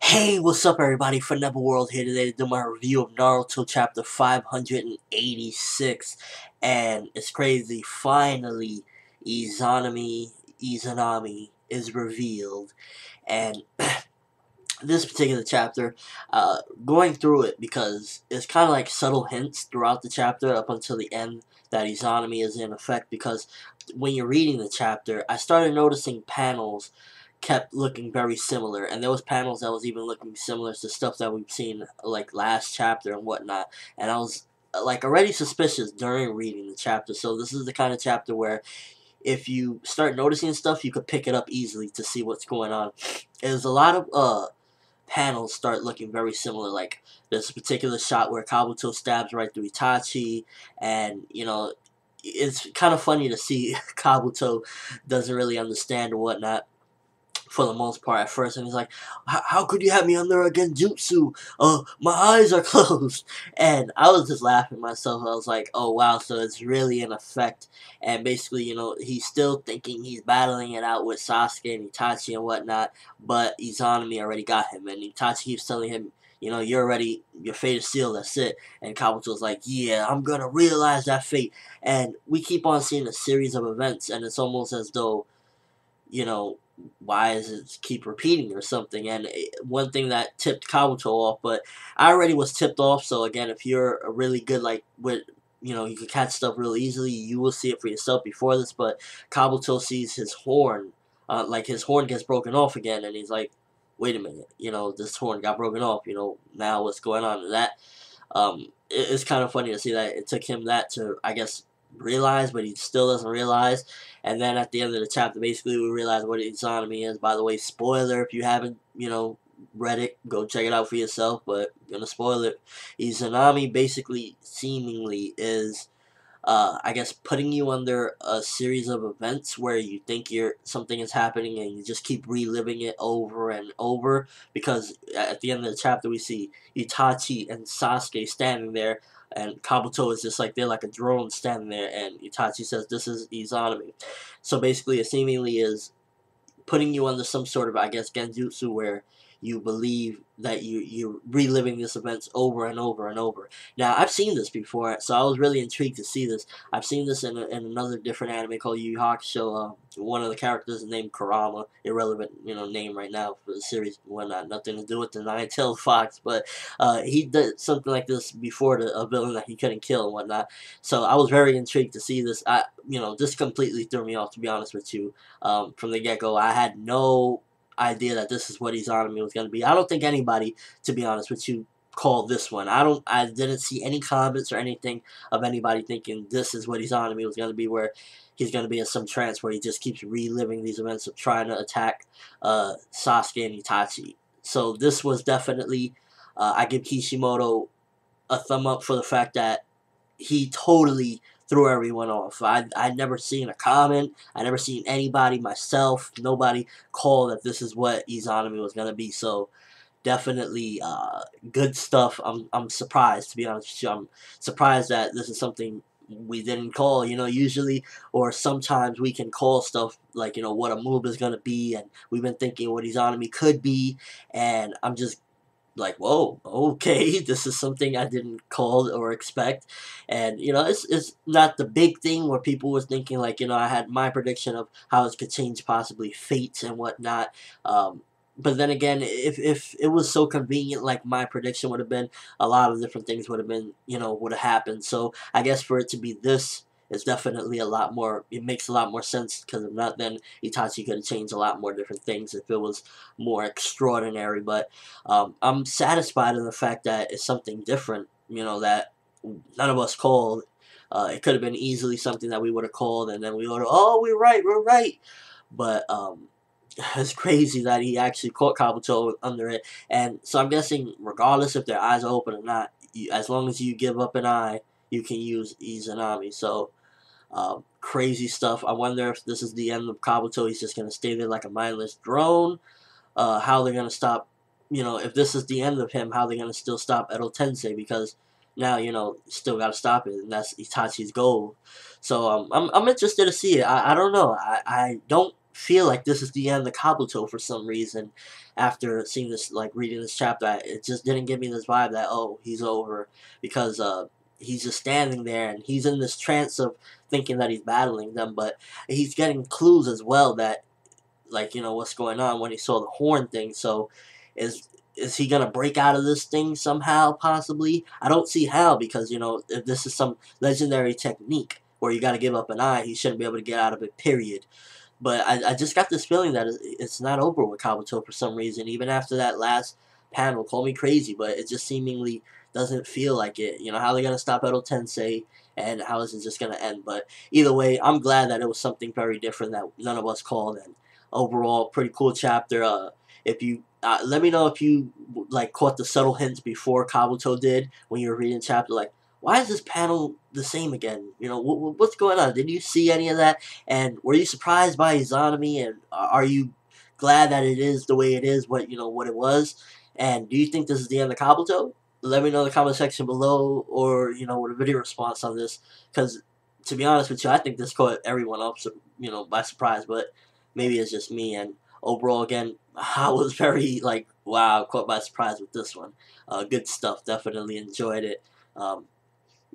Hey, what's up everybody? ForneverWorld here today to do my review of Naruto chapter 586. And it's crazy, finally, Izanami is revealed. And this particular chapter, going through it because it's kind of like subtle hints throughout the chapter up until the end that Izanami is in effect, because when you're reading the chapter, I started noticing panels kept looking very similar, and there was panels that was even looking similar to stuff that we've seen like last chapter and whatnot, and I was like already suspicious during reading the chapter. So this is the kind of chapter where if you start noticing stuff, you could pick it up easily to see what's going on. There's a lot of panels start looking very similar. Like there's a particular shot where Kabuto stabs right through Itachi, and it's kind of funny to see Kabuto doesn't really understand or whatnot for the most part at first, and he's like, how could you have me under a genjutsu? My eyes are closed. And I was just laughing myself. I was like, oh wow, so it's really in effect. And basically, he's still thinking he's battling it out with Sasuke and Itachi and whatnot, but Izanami already got him, and Itachi keeps telling him, your fate is sealed, that's it. And Kabuto's like, yeah, I'm gonna realize that fate. And we keep on seeing a series of events, and it's almost as though, you know, why does it keep repeating or something? And one thing that tipped Kabuto off, but I already was tipped off. So again, if you're a really good, like with, you can catch stuff real easily, you will see it for yourself before this. But Kabuto sees his horn, like his horn gets broken off again, and he's like, wait a minute, this horn got broken off. Now what's going on? And that, it's kind of funny to see that it took him that to, I guess, realize, but he still doesn't realize. And then at the end of the chapter, basically, we realize what Izanami is. By the way, spoiler, if you haven't, read it, go check it out for yourself, but I'm gonna spoil it. Izanami basically, seemingly, is I guess putting you under a series of events where you think something is happening and you just keep reliving it over and over, because at the end of the chapter we see Itachi and Sasuke standing there, and Kabuto is just like, they're like a drone standing there, and Itachi says this is Izanami. So basically it seemingly is putting you under some sort of, I guess, genjutsu, where you believe that you're reliving this events over and over and over. Now, I've seen this before, so I was really intrigued to see this. I've seen this in another different anime called Yu Yu Hakusho. One of the characters is named Kurama, irrelevant, name right now for the series, whatnot, nothing to do with the Nine-Tailed Fox, but he did something like this before to a villain that he couldn't kill and whatnot. So I was very intrigued to see this. This completely threw me off, to be honest with you. From the get-go, I had no idea that this is what Izanami was going to be. I don't think anybody, to be honest with you, called this one. I didn't see any comments or anything of anybody thinking this is what Izanami was going to be, where he's going to be in some trance where he just keeps reliving these events of trying to attack Sasuke and Itachi. So this was definitely, I give Kishimoto a thumb up for the fact that he totally threw everyone off. I'd never seen a comment. I never seen anybody, myself, nobody call that this is what Izanami was gonna be. So definitely good stuff. I'm surprised, to be honest with you. I'm surprised that this is something we didn't call. Usually, or sometimes we can call stuff like, what a move is gonna be, and we've been thinking what Izanami could be, and I'm just like, whoa, okay, this is something I didn't call or expect. And it's not the big thing where people was thinking, like, I had my prediction of how it could change possibly fates and whatnot. But then again, if it was so convenient, like my prediction would have been, a lot of different things would have been, would have happened. So I guess for it to be this, is definitely a lot more, it makes a lot more sense, because if not, then Itachi could have changed a lot more different things if it was more extraordinary. But I'm satisfied in the fact that it's something different, that none of us called. It could have been easily something that we would have called, and then we would have, oh, we're right. But it's crazy that he actually caught Kabuto under it. And so I'm guessing, regardless if their eyes are open or not, as long as you give up an eye, you can use Izanami. So crazy stuff. I wonder if this is the end of Kabuto. He's just going to stay there like a mindless drone. How they're going to stop, if this is the end of him, how they're going to still stop Edo Tensei, because now, still got to stop it, and that's Itachi's goal. So I'm interested to see it. I don't know. I don't feel like this is the end of Kabuto for some reason. After seeing this, like reading this chapter, it just didn't give me this vibe that, oh, he's over, because he's just standing there and he's in this trance of thinking that he's battling them, but he's getting clues as well that, like, what's going on when he saw the horn thing. So is he gonna break out of this thing somehow? Possibly. I don't see how, because if this is some legendary technique where you got to give up an eye, he shouldn't be able to get out of it. Period. But I just got this feeling that it's not over with Kabuto for some reason. Even after that last panel, call me crazy, but it just seemingly doesn't feel like it. How they gonna stop Edo Tensei, and how is it just gonna end? But either way, I'm glad that it was something very different that none of us called, and overall, pretty cool chapter. If you let me know if you like caught the subtle hints before Kabuto did when you were reading the chapter, like, why is this panel the same again? What's going on? Did you see any of that? And were you surprised by Izanami? And are you glad that it is the way it is, what it was? And do you think this is the end of Kabuto? Let me know in the comment section below, or with a video response on this. Because to be honest with you, I think this caught everyone up, by surprise. But maybe it's just me. And overall, again, I was very like, wow, caught by surprise with this one. Good stuff. Definitely enjoyed it.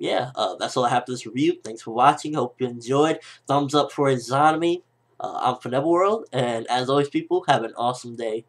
Yeah, that's all I have for this review. Thanks for watching. Hope you enjoyed. Thumbs up for Izanami. I'm ForneverWorld, and as always, people, have an awesome day.